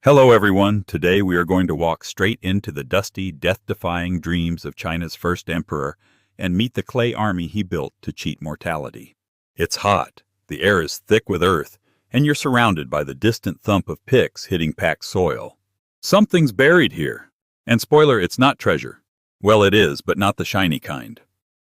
Hello everyone, today we are going to walk straight into the dusty, death-defying dreams of China's first emperor and meet the clay army he built to cheat mortality. It's hot, the air is thick with earth, and you're surrounded by the distant thump of picks hitting packed soil. Something's buried here. And spoiler, it's not treasure. Well, it is, but not the shiny kind.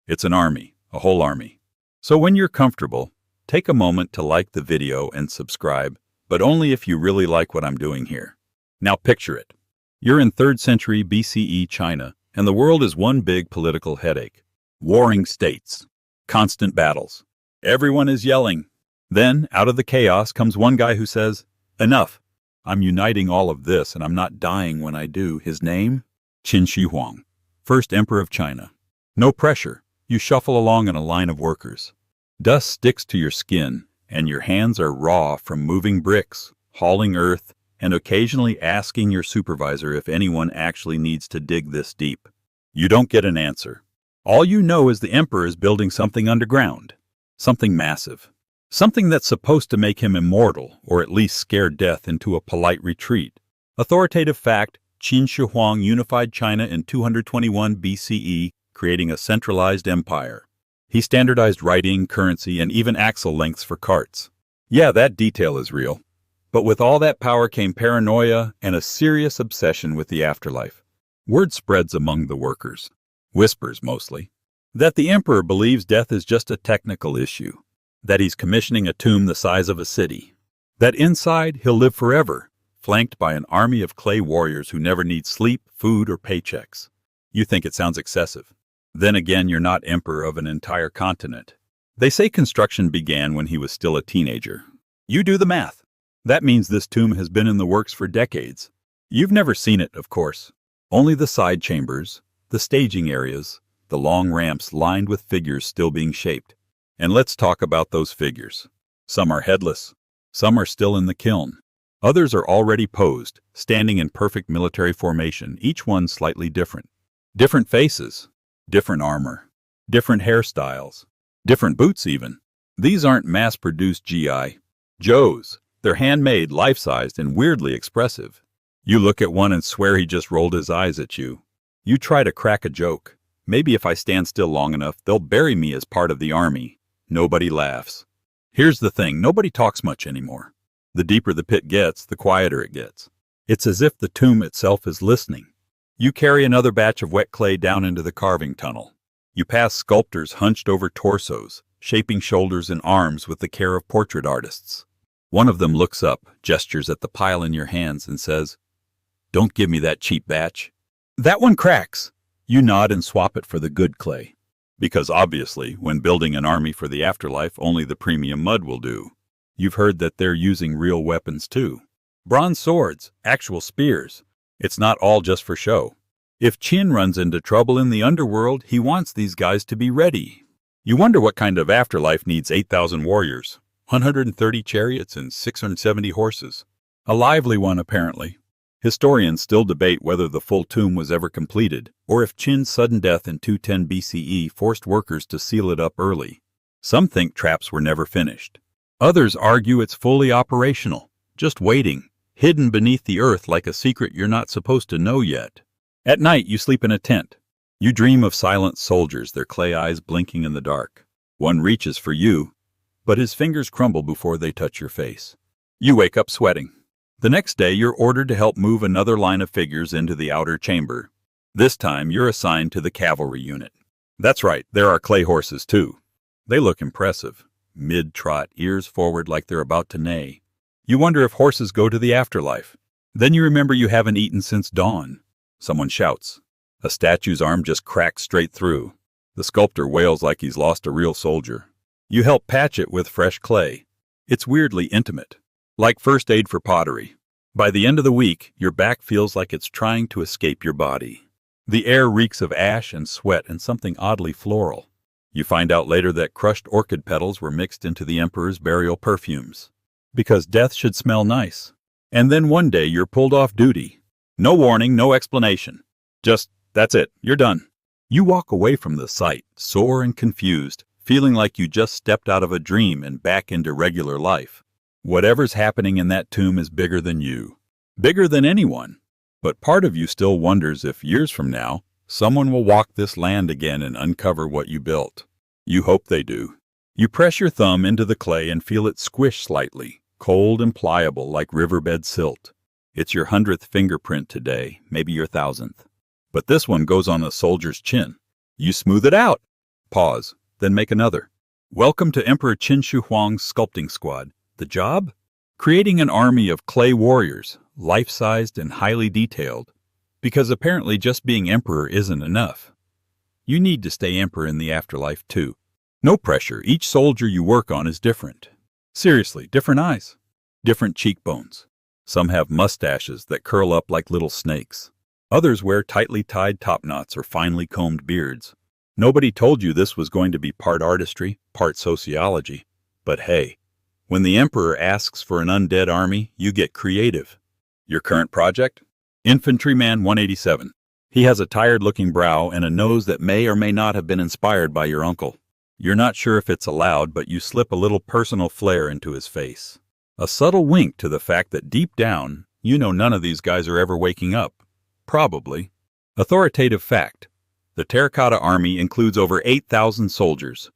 It's an army, a whole army. So when you're comfortable, take a moment to like the video and subscribe, but only if you really like what I'm doing here. Now picture it. You're in 3rd century BCE China, and the world is one big political headache. Warring states. Constant battles. Everyone is yelling. Then, out of the chaos comes one guy who says, "Enough. I'm uniting all of this, and I'm not dying when I do." His name? Qin Shi Huang, first emperor of China. No pressure. You shuffle along in a line of workers. Dust sticks to your skin, and your hands are raw from moving bricks, hauling earth, and occasionally asking your supervisor if anyone actually needs to dig this deep. You don't get an answer. All you know is the emperor is building something underground. Something massive. Something that's supposed to make him immortal, or at least scare death into a polite retreat. Authoritative fact, Qin Shi Huang unified China in 221 BCE, creating a centralized empire. He standardized writing, currency, and even axle lengths for carts. Yeah, that detail is real. But with all that power came paranoia and a serious obsession with the afterlife. Word spreads among the workers, whispers mostly, that the emperor believes death is just a technical issue, that he's commissioning a tomb the size of a city, that inside he'll live forever, flanked by an army of clay warriors who never need sleep, food, or paychecks. You think it sounds excessive. Then again, you're not emperor of an entire continent. They say construction began when he was still a teenager. You do the math. That means this tomb has been in the works for decades. You've never seen it, of course. Only the side chambers, the staging areas, the long ramps lined with figures still being shaped. And let's talk about those figures. Some are headless. Some are still in the kiln. Others are already posed, standing in perfect military formation, each one slightly different. Different faces. Different armor, different hairstyles, different boots even. These aren't mass-produced G.I. Joes. They're handmade, life-sized, and weirdly expressive. You look at one and swear he just rolled his eyes at you. You try to crack a joke. Maybe if I stand still long enough, they'll bury me as part of the army. Nobody laughs. Here's the thing, nobody talks much anymore. The deeper the pit gets, the quieter it gets. It's as if the tomb itself is listening. You carry another batch of wet clay down into the carving tunnel. You pass sculptors hunched over torsos, shaping shoulders and arms with the care of portrait artists. One of them looks up, gestures at the pile in your hands, and says, "Don't give me that cheap batch." That one cracks. You nod and swap it for the good clay. Because obviously, when building an army for the afterlife, only the premium mud will do. You've heard that they're using real weapons too. Bronze swords, actual spears. It's not all just for show. If Qin runs into trouble in the underworld, he wants these guys to be ready. You wonder what kind of afterlife needs 8,000 warriors, 130 chariots, and 670 horses. A lively one, apparently. Historians still debate whether the full tomb was ever completed, or if Qin's sudden death in 210 BCE forced workers to seal it up early. Some think traps were never finished. Others argue it's fully operational, just waiting, hidden beneath the earth like a secret you're not supposed to know yet. At night, you sleep in a tent. You dream of silent soldiers, their clay eyes blinking in the dark. One reaches for you, but his fingers crumble before they touch your face. You wake up sweating. The next day, you're ordered to help move another line of figures into the outer chamber. This time, you're assigned to the cavalry unit. That's right, there are clay horses too. They look impressive. Mid-trot, ears forward like they're about to neigh. You wonder if horses go to the afterlife. Then you remember you haven't eaten since dawn. Someone shouts. A statue's arm just cracks straight through. The sculptor wails like he's lost a real soldier. You help patch it with fresh clay. It's weirdly intimate, like first aid for pottery. By the end of the week, your back feels like it's trying to escape your body. The air reeks of ash and sweat and something oddly floral. You find out later that crushed orchid petals were mixed into the emperor's burial perfumes. Because death should smell nice. And then one day you're pulled off duty. No warning, no explanation. Just, that's it, you're done. You walk away from the site, sore and confused, feeling like you just stepped out of a dream and back into regular life. Whatever's happening in that tomb is bigger than you. Bigger than anyone. But part of you still wonders if years from now, someone will walk this land again and uncover what you built. You hope they do. You press your thumb into the clay and feel it squish slightly, cold and pliable like riverbed silt. It's your 100th fingerprint today, maybe your 1,000th. But this one goes on a soldier's chin. You smooth it out. Pause, then make another. Welcome to Emperor Qin Shi Huang's sculpting squad. The job? Creating an army of clay warriors, life-sized and highly detailed. Because apparently just being emperor isn't enough. You need to stay emperor in the afterlife too. No pressure, each soldier you work on is different. Seriously, different eyes, different cheekbones. Some have mustaches that curl up like little snakes. Others wear tightly tied topknots or finely combed beards. Nobody told you this was going to be part artistry, part sociology. But hey, when the emperor asks for an undead army, you get creative. Your current project? Infantryman 187. He has a tired-looking brow and a nose that may or may not have been inspired by your uncle. You're not sure if it's allowed, but you slip a little personal flair into his face. A subtle wink to the fact that deep down, you know none of these guys are ever waking up. Probably. Authoritative fact. The Terracotta army includes over 8,000 soldiers,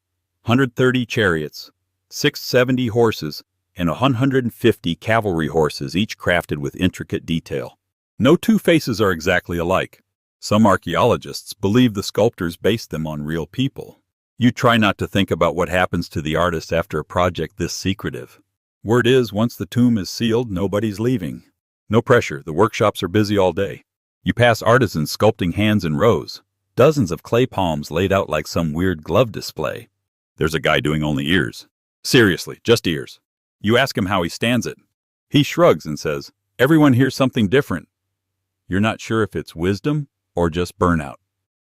130 chariots, 670 horses, and 150 cavalry horses, each crafted with intricate detail. No two faces are exactly alike. Some archaeologists believe the sculptors based them on real people. You try not to think about what happens to the artist after a project this secretive. Word is, once the tomb is sealed, nobody's leaving. No pressure, the workshops are busy all day. You pass artisans sculpting hands in rows, dozens of clay palms laid out like some weird glove display. There's a guy doing only ears. Seriously, just ears. You ask him how he stands it. He shrugs and says, "Everyone hears something different." You're not sure if it's wisdom or just burnout.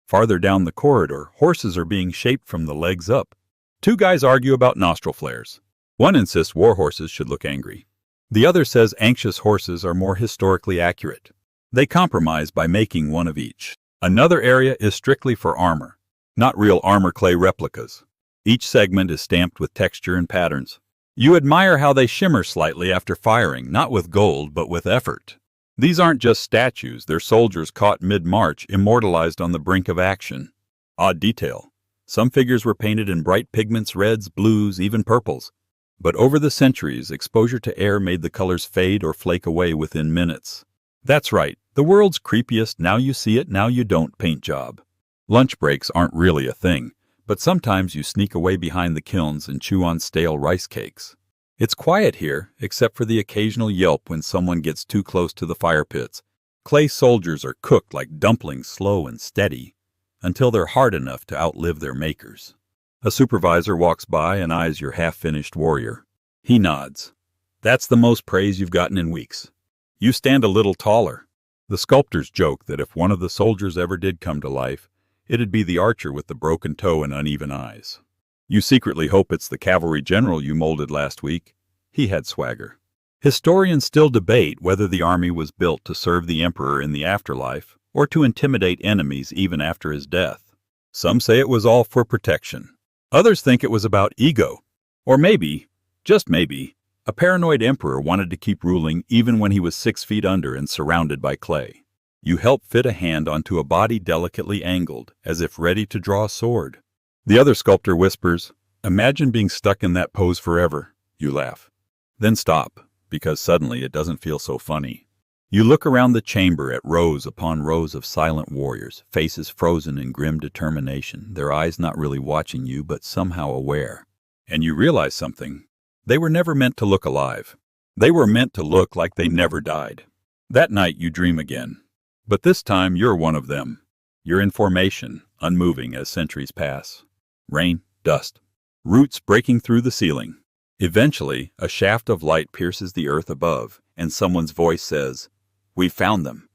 Farther down the corridor, horses are being shaped from the legs up. Two guys argue about nostril flares. One insists war horses should look angry. The other says anxious horses are more historically accurate. They compromise by making one of each. Another area is strictly for armor, not real armor clay replicas. Each segment is stamped with texture and patterns. You admire how they shimmer slightly after firing, not with gold, but with effort. These aren't just statues, they're soldiers caught mid-march, immortalized on the brink of action. Odd detail. Some figures were painted in bright pigments, reds, blues, even purples. But over the centuries, exposure to air made the colors fade or flake away within minutes. That's right, the world's creepiest now you see it, now you don't paint job. Lunch breaks aren't really a thing, but sometimes you sneak away behind the kilns and chew on stale rice cakes. It's quiet here, except for the occasional yelp when someone gets too close to the fire pits. Clay soldiers are cooked like dumplings, slow and steady, until they're hard enough to outlive their makers. A supervisor walks by and eyes your half-finished warrior. He nods. That's the most praise you've gotten in weeks. You stand a little taller. The sculptors joke that if one of the soldiers ever did come to life, it'd be the archer with the broken toe and uneven eyes. You secretly hope it's the cavalry general you molded last week. He had swagger. Historians still debate whether the army was built to serve the emperor in the afterlife or to intimidate enemies even after his death. Some say it was all for protection. Others think it was about ego. Or maybe, just maybe, a paranoid emperor wanted to keep ruling even when he was 6 feet under and surrounded by clay. You help fit a hand onto a body delicately angled, as if ready to draw a sword. The other sculptor whispers, "Imagine being stuck in that pose forever." You laugh. Then stop, because suddenly it doesn't feel so funny. You look around the chamber at rows upon rows of silent warriors, faces frozen in grim determination, their eyes not really watching you but somehow aware. And you realize something. They were never meant to look alive. They were meant to look like they never died. That night you dream again. But this time you're one of them. You're in formation, unmoving as centuries pass. Rain, dust, roots breaking through the ceiling. Eventually, a shaft of light pierces the earth above, and someone's voice says, "We found them."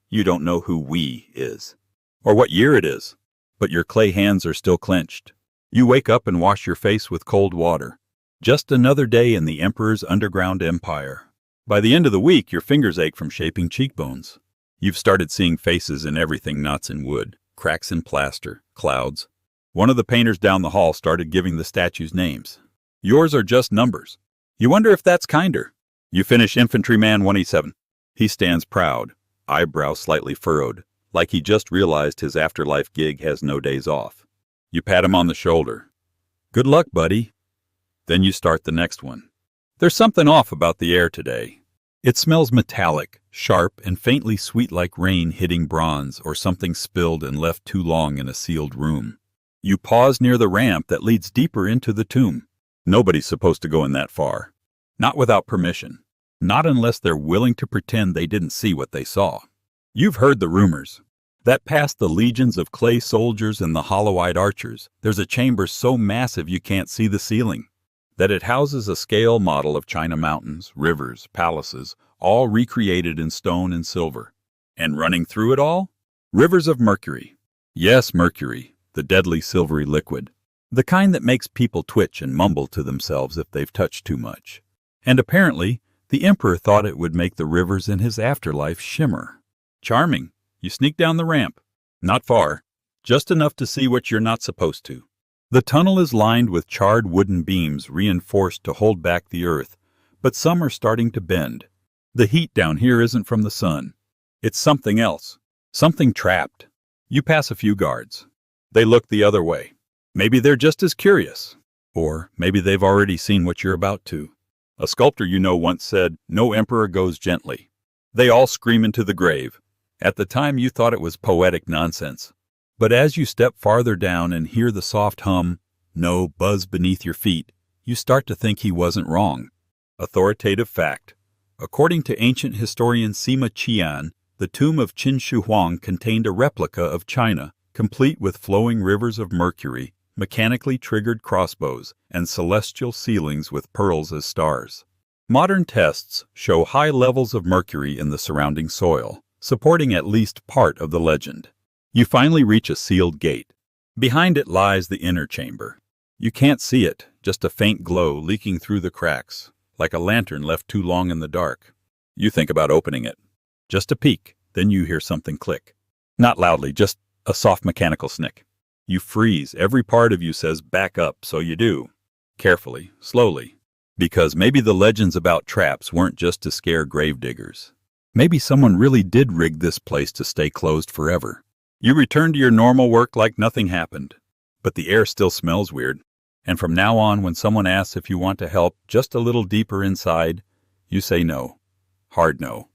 You don't know who "we" is, or what year it is, but your clay hands are still clenched. You wake up and wash your face with cold water. Just another day in the Emperor's underground empire. By the end of the week, your fingers ache from shaping cheekbones. You've started seeing faces in everything, knots in wood, cracks in plaster, clouds. One of the painters down the hall started giving the statues names. Yours are just numbers. You wonder if that's kinder. You finish Infantryman 187. He stands proud, eyebrow slightly furrowed, like he just realized his afterlife gig has no days off. You pat him on the shoulder. Good luck, buddy. Then you start the next one. There's something off about the air today. It smells metallic, sharp, and faintly sweet like rain hitting bronze or something spilled and left too long in a sealed room. You pause near the ramp that leads deeper into the tomb. Nobody's supposed to go in that far. Not without permission. Not unless they're willing to pretend they didn't see what they saw. You've heard the rumors. That past the legions of clay soldiers and the hollow-eyed archers, there's a chamber so massive you can't see the ceiling. That it houses a scale model of China mountains, rivers, palaces, all recreated in stone and silver. And running through it all? Rivers of Mercury. Yes, Mercury, the deadly silvery liquid. The kind that makes people twitch and mumble to themselves if they've touched too much. And apparently, the Emperor thought it would make the rivers in his afterlife shimmer. Charming. You sneak down the ramp. Not far. Just enough to see what you're not supposed to. The tunnel is lined with charred wooden beams reinforced to hold back the earth, but some are starting to bend. The heat down here isn't from the sun. It's something else. Something trapped. You pass a few guards. They look the other way. Maybe they're just as curious. Or maybe they've already seen what you're about to. A sculptor you know once said, "No emperor goes gently." They all scream into the grave. At the time you thought it was poetic nonsense. But as you step farther down and hear the soft hum, no buzz beneath your feet, you start to think he wasn't wrong. Authoritative fact. According to ancient historian Sima Qian, the tomb of Qin Shi Huang contained a replica of China, complete with flowing rivers of Mercury, mechanically triggered crossbows, and celestial ceilings with pearls as stars. Modern tests show high levels of mercury in the surrounding soil, supporting at least part of the legend. You finally reach a sealed gate. Behind it lies the inner chamber. You can't see it, just a faint glow leaking through the cracks, like a lantern left too long in the dark. You think about opening it. Just a peek, then you hear something click. Not loudly, just a soft mechanical snick. You freeze, every part of you says back up, so you do. Carefully, slowly. Because maybe the legends about traps weren't just to scare gravediggers. Maybe someone really did rig this place to stay closed forever. You return to your normal work like nothing happened. But the air still smells weird. And from now on, when someone asks if you want to help just a little deeper inside, you say no. Hard no.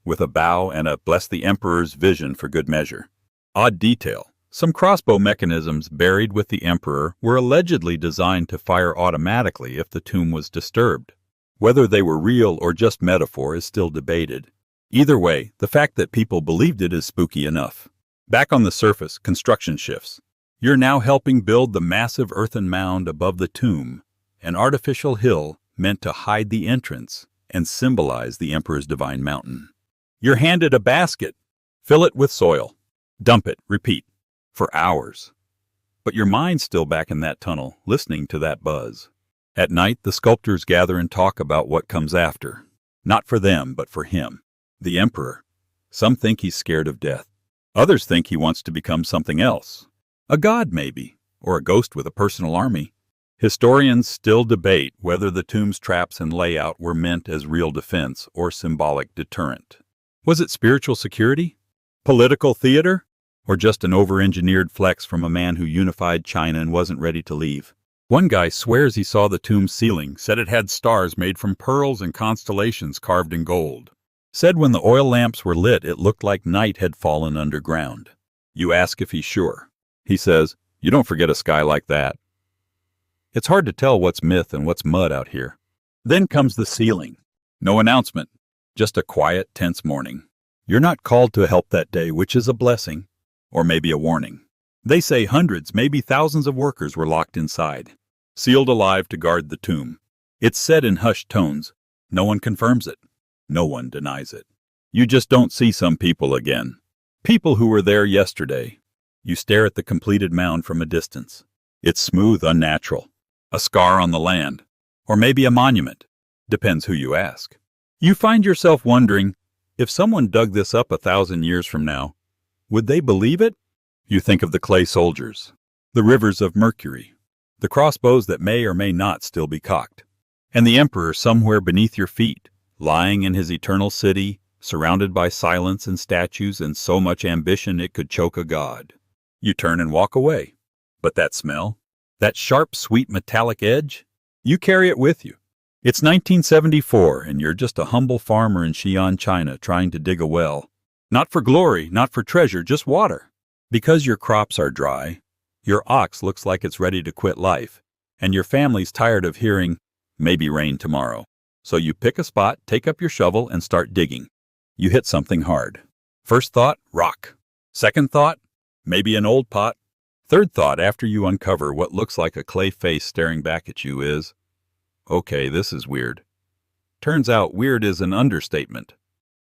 With a bow and a bless the Emperor's vision for good measure. Odd detail. Some crossbow mechanisms buried with the Emperor were allegedly designed to fire automatically if the tomb was disturbed. Whether they were real or just metaphor is still debated. Either way, the fact that people believed it is spooky enough. Back on the surface, construction shifts. You're now helping build the massive earthen mound above the tomb, an artificial hill meant to hide the entrance and symbolize the Emperor's divine mountain. You're handed a basket. Fill it with soil. Dump it, repeat, for hours. But your mind's still back in that tunnel, listening to that buzz. At night, the sculptors gather and talk about what comes after. Not for them, but for him. The Emperor. Some think he's scared of death. Others think he wants to become something else. A god, maybe, or a ghost with a personal army. Historians still debate whether the tomb's traps and layout were meant as real defense or symbolic deterrent. Was it spiritual security? Political theater? Or just an over-engineered flex from a man who unified China and wasn't ready to leave? One guy swears he saw the tomb's ceiling, said it had stars made from pearls and constellations carved in gold. Said when the oil lamps were lit, it looked like night had fallen underground. You ask if he's sure. He says, "You don't forget a sky like that." It's hard to tell what's myth and what's mud out here. Then comes the ceiling. No announcement. Just a quiet, tense morning. You're not called to help that day, which is a blessing. Or maybe a warning. They say hundreds, maybe thousands of workers were locked inside, sealed alive to guard the tomb. It's said in hushed tones. No one confirms it. No one denies it. You just don't see some people again. People who were there yesterday. You stare at the completed mound from a distance. It's smooth, unnatural. A scar on the land. Or maybe a monument. Depends who you ask. You find yourself wondering, if someone dug this up 1,000 years from now, would they believe it? You think of the clay soldiers, the rivers of Mercury, the crossbows that may or may not still be cocked, and the Emperor somewhere beneath your feet, lying in his eternal city, surrounded by silence and statues and so much ambition it could choke a god. You turn and walk away. But that smell, that sharp, sweet metallic edge, you carry it with you. It's 1974, and you're just a humble farmer in Xi'an, China, trying to dig a well. Not for glory, not for treasure, just water. Because your crops are dry, your ox looks like it's ready to quit life, and your family's tired of hearing, maybe rain tomorrow. So you pick a spot, take up your shovel, and start digging. You hit something hard. First thought, rock. Second thought, maybe an old pot. Third thought, after you uncover what looks like a clay face staring back at you, is, okay, this is weird. Turns out weird is an understatement.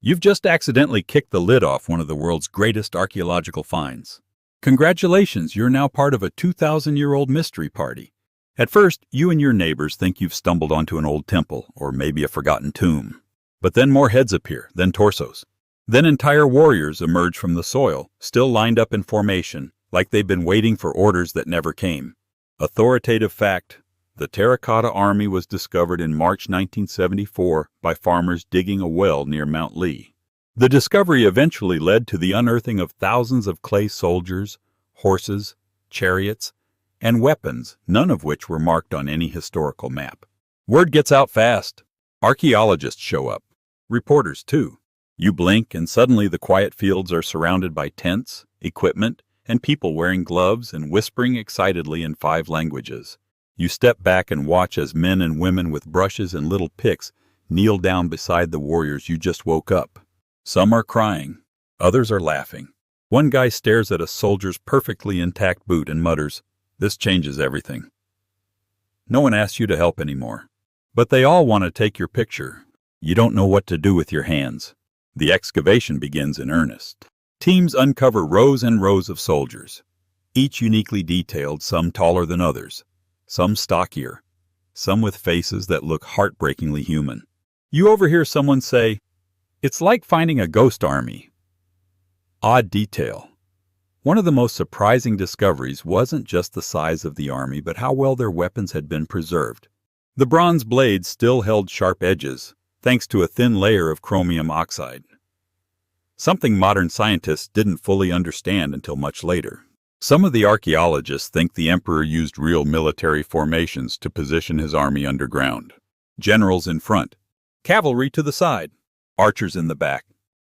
You've just accidentally kicked the lid off one of the world's greatest archaeological finds. Congratulations, you're now part of a 2,000-year-old mystery party. At first, you and your neighbors think you've stumbled onto an old temple, or maybe a forgotten tomb. But then more heads appear, then torsos. Then entire warriors emerge from the soil, still lined up in formation, like they've been waiting for orders that never came. Authoritative fact: the Terracotta Army was discovered in March 1974 by farmers digging a well near Mount Lee. The discovery eventually led to the unearthing of thousands of clay soldiers, horses, chariots, and weapons, none of which were marked on any historical map. Word gets out fast. Archaeologists show up. Reporters, too. You blink, and suddenly the quiet fields are surrounded by tents, equipment, and people wearing gloves and whispering excitedly in 5 languages. You step back and watch as men and women with brushes and little picks kneel down beside the warriors you just woke up. Some are crying. Others are laughing. One guy stares at a soldier's perfectly intact boot and mutters, "This changes everything." No one asks you to help anymore. But they all want to take your picture. You don't know what to do with your hands. The excavation begins in earnest. Teams uncover rows and rows of soldiers, each uniquely detailed, some taller than others, some stockier, some with faces that look heartbreakingly human. You overhear someone say, "It's like finding a ghost army." Odd detail. One of the most surprising discoveries wasn't just the size of the army, but how well their weapons had been preserved. The bronze blades still held sharp edges, thanks to a thin layer of chromium oxide. Something modern scientists didn't fully understand until much later. Some of the archaeologists think the emperor used real military formations to position his army underground. Generals in front, cavalry to the side, archers in the back.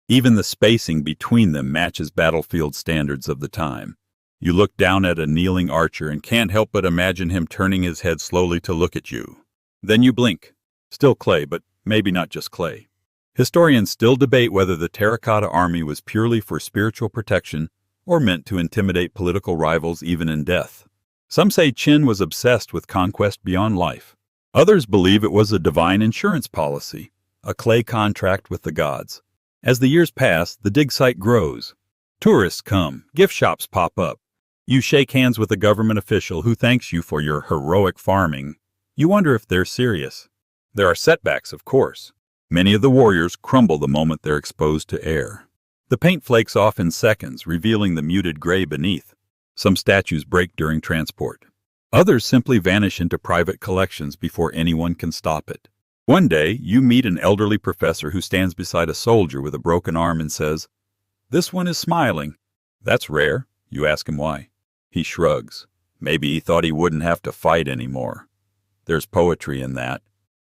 Even the spacing between them matches battlefield standards of the time. You look down at a kneeling archer and can't help but imagine him turning his head slowly to look at you. Then you blink. Still clay, but maybe not just clay. Historians still debate whether the Terracotta Army was purely for spiritual protection or meant to intimidate political rivals even in death. Some say Qin was obsessed with conquest beyond life. Others believe it was a divine insurance policy, a clay contract with the gods. As the years pass, the dig site grows. Tourists come, gift shops pop up. You shake hands with a government official who thanks you for your heroic farming. You wonder if they're serious. There are setbacks, of course. Many of the warriors crumble the moment they're exposed to air. The paint flakes off in seconds, revealing the muted gray beneath. Some statues break during transport. Others simply vanish into private collections before anyone can stop it. One day, you meet an elderly professor who stands beside a soldier with a broken arm and says, "This one is smiling." "That's rare." You ask him why. He shrugs. Maybe he thought he wouldn't have to fight anymore. There's poetry in that.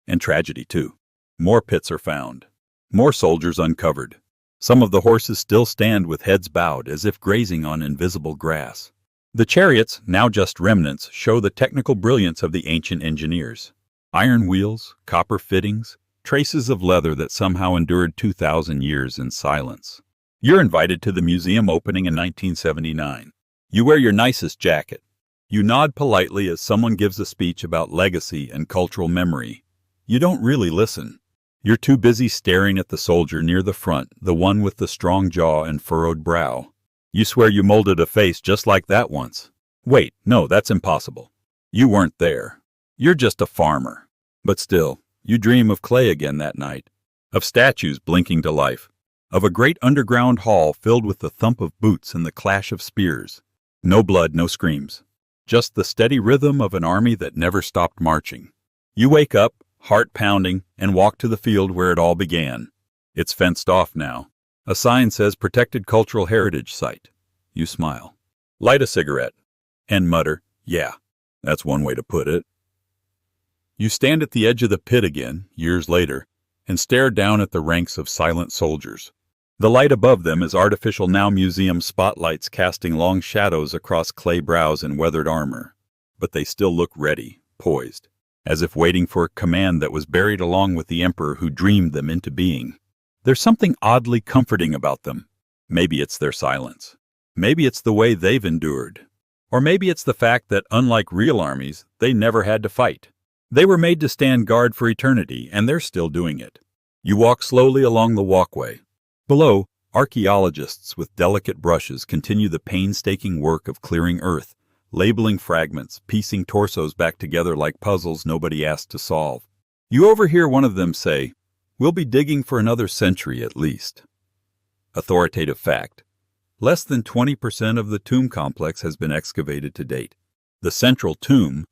And tragedy, too. More pits are found. More soldiers uncovered. Some of the horses still stand with heads bowed as if grazing on invisible grass. The chariots, now just remnants, show the technical brilliance of the ancient engineers. Iron wheels, copper fittings, traces of leather that somehow endured 2,000 years in silence. You're invited to the museum opening in 1979. You wear your nicest jacket. You nod politely as someone gives a speech about legacy and cultural memory. You don't really listen. You're too busy staring at the soldier near the front, the one with the strong jaw and furrowed brow. You swear you molded a face just like that once. Wait, no, that's impossible. You weren't there. You're just a farmer. But still, you dream of clay again that night, of statues blinking to life, of a great underground hall filled with the thump of boots and the clash of spears. No blood, no screams. Just the steady rhythm of an army that never stopped marching. You wake up, heart pounding, and walk to the field where it all began. It's fenced off now. A sign says Protected Cultural Heritage Site. You smile. Light a cigarette. And mutter, yeah, that's one way to put it. You stand at the edge of the pit again, years later, and stare down at the ranks of silent soldiers. The light above them is artificial now museum spotlights casting long shadows across clay brows and weathered armor. But they still look ready, poised, as if waiting for a command that was buried along with the emperor who dreamed them into being. There's something oddly comforting about them. Maybe it's their silence. Maybe it's the way they've endured. Or maybe it's the fact that, unlike real armies, they never had to fight. They were made to stand guard for eternity, and they're still doing it. You walk slowly along the walkway. Below, archaeologists with delicate brushes continue the painstaking work of clearing earth, labeling fragments, piecing torsos back together like puzzles nobody asked to solve. You overhear one of them say, "We'll be digging for another century at least." Authoritative fact. Less than 20% of the tomb complex has been excavated to date. The central tomb,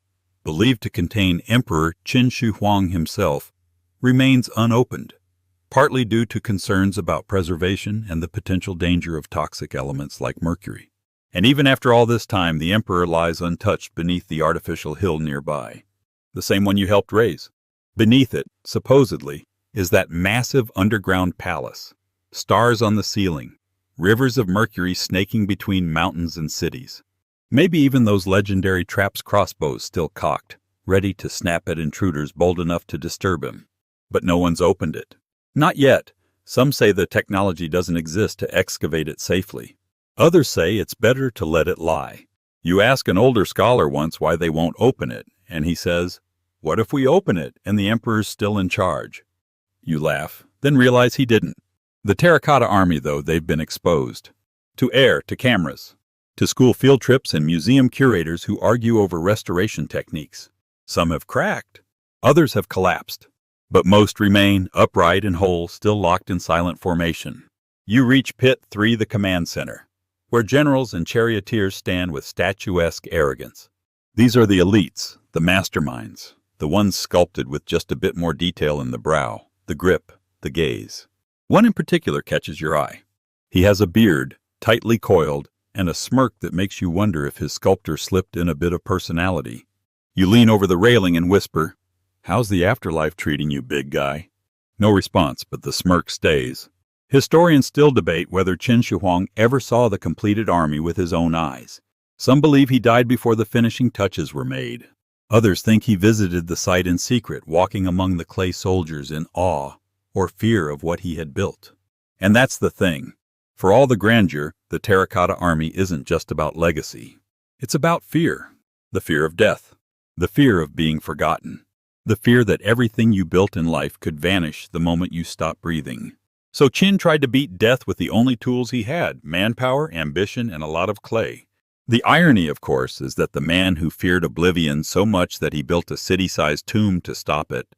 believed to contain Emperor Qin Shi Huang himself, remains unopened, partly due to concerns about preservation and the potential danger of toxic elements like mercury. And even after all this time, the emperor lies untouched beneath the artificial hill nearby, the same one you helped raise. Beneath it, supposedly, is that massive underground palace, stars on the ceiling, rivers of mercury snaking between mountains and cities. Maybe even those legendary traps crossbows still cocked, ready to snap at intruders bold enough to disturb him. But no one's opened it. Not yet. Some say the technology doesn't exist to excavate it safely. Others say it's better to let it lie. You ask an older scholar once why they won't open it, and he says, "What if we open it and the emperor's still in charge?" You laugh, then realize he didn't. The Terracotta army, though, they've been exposed. To air, to cameras, to school field trips and museum curators who argue over restoration techniques. Some have cracked. Others have collapsed. But most remain, upright and whole, still locked in silent formation. You reach Pit 3, the command center, where generals and charioteers stand with statuesque arrogance. These are the elites, the masterminds, the ones sculpted with just a bit more detail in the brow, the grip, the gaze. One in particular catches your eye. He has a beard, tightly coiled, and a smirk that makes you wonder if his sculptor slipped in a bit of personality. You lean over the railing and whisper, "How's the afterlife treating you, big guy?" No response, but the smirk stays. Historians still debate whether Qin Shi Huang ever saw the completed army with his own eyes. Some believe he died before the finishing touches were made. Others think he visited the site in secret, walking among the clay soldiers in awe or fear of what he had built. And that's the thing. For all the grandeur, the Terracotta army isn't just about legacy. It's about fear. The fear of death. The fear of being forgotten. The fear that everything you built in life could vanish the moment you stop breathing. So Qin tried to beat death with the only tools he had: manpower, ambition, and a lot of clay. The irony, of course, is that the man who feared oblivion so much that he built a city-sized tomb to stop it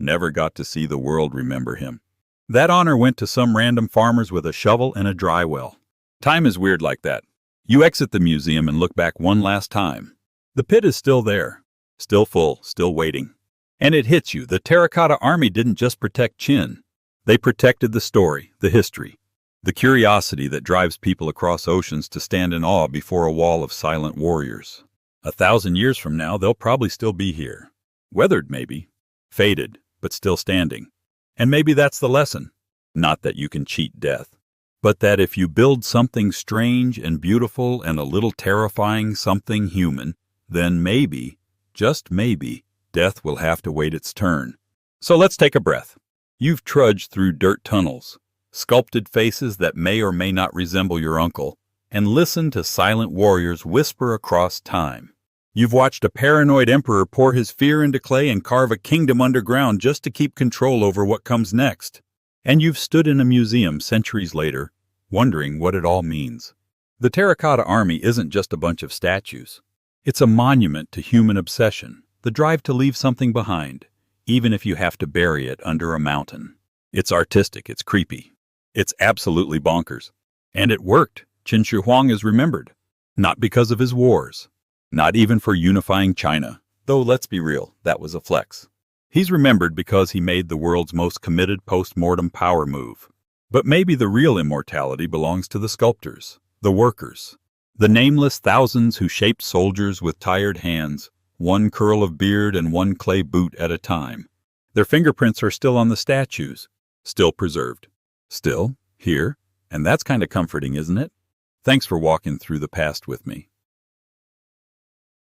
never got to see the world remember him. That honor went to some random farmers with a shovel and a dry well. Time is weird like that. You exit the museum and look back one last time. The pit is still there, still full, still waiting. And it hits you, the Terracotta army didn't just protect Qin. They protected the story, the history, the curiosity that drives people across oceans to stand in awe before a wall of silent warriors. 1,000 years from now, they'll probably still be here. Weathered, maybe. Faded, but still standing. And maybe that's the lesson. Not that you can cheat death, but that if you build something strange and beautiful and a little terrifying, something human, then maybe, just maybe, death will have to wait its turn. So let's take a breath. You've trudged through dirt tunnels, sculpted faces that may or may not resemble your uncle, and listened to silent warriors whisper across time. You've watched a paranoid emperor pour his fear into clay and carve a kingdom underground just to keep control over what comes next. And you've stood in a museum centuries later, wondering what it all means. The Terracotta army isn't just a bunch of statues. It's a monument to human obsession, the drive to leave something behind, even if you have to bury it under a mountain. It's artistic, it's creepy. It's absolutely bonkers. And it worked. Qin Shi Huang is remembered. Not because of his wars. Not even for unifying China. Though let's be real, that was a flex. He's remembered because he made the world's most committed post-mortem power move. But maybe the real immortality belongs to the sculptors, the workers, the nameless thousands who shaped soldiers with tired hands, one curl of beard and one clay boot at a time. Their fingerprints are still on the statues, still preserved, still here, and that's kind of comforting, isn't it? Thanks for walking through the past with me.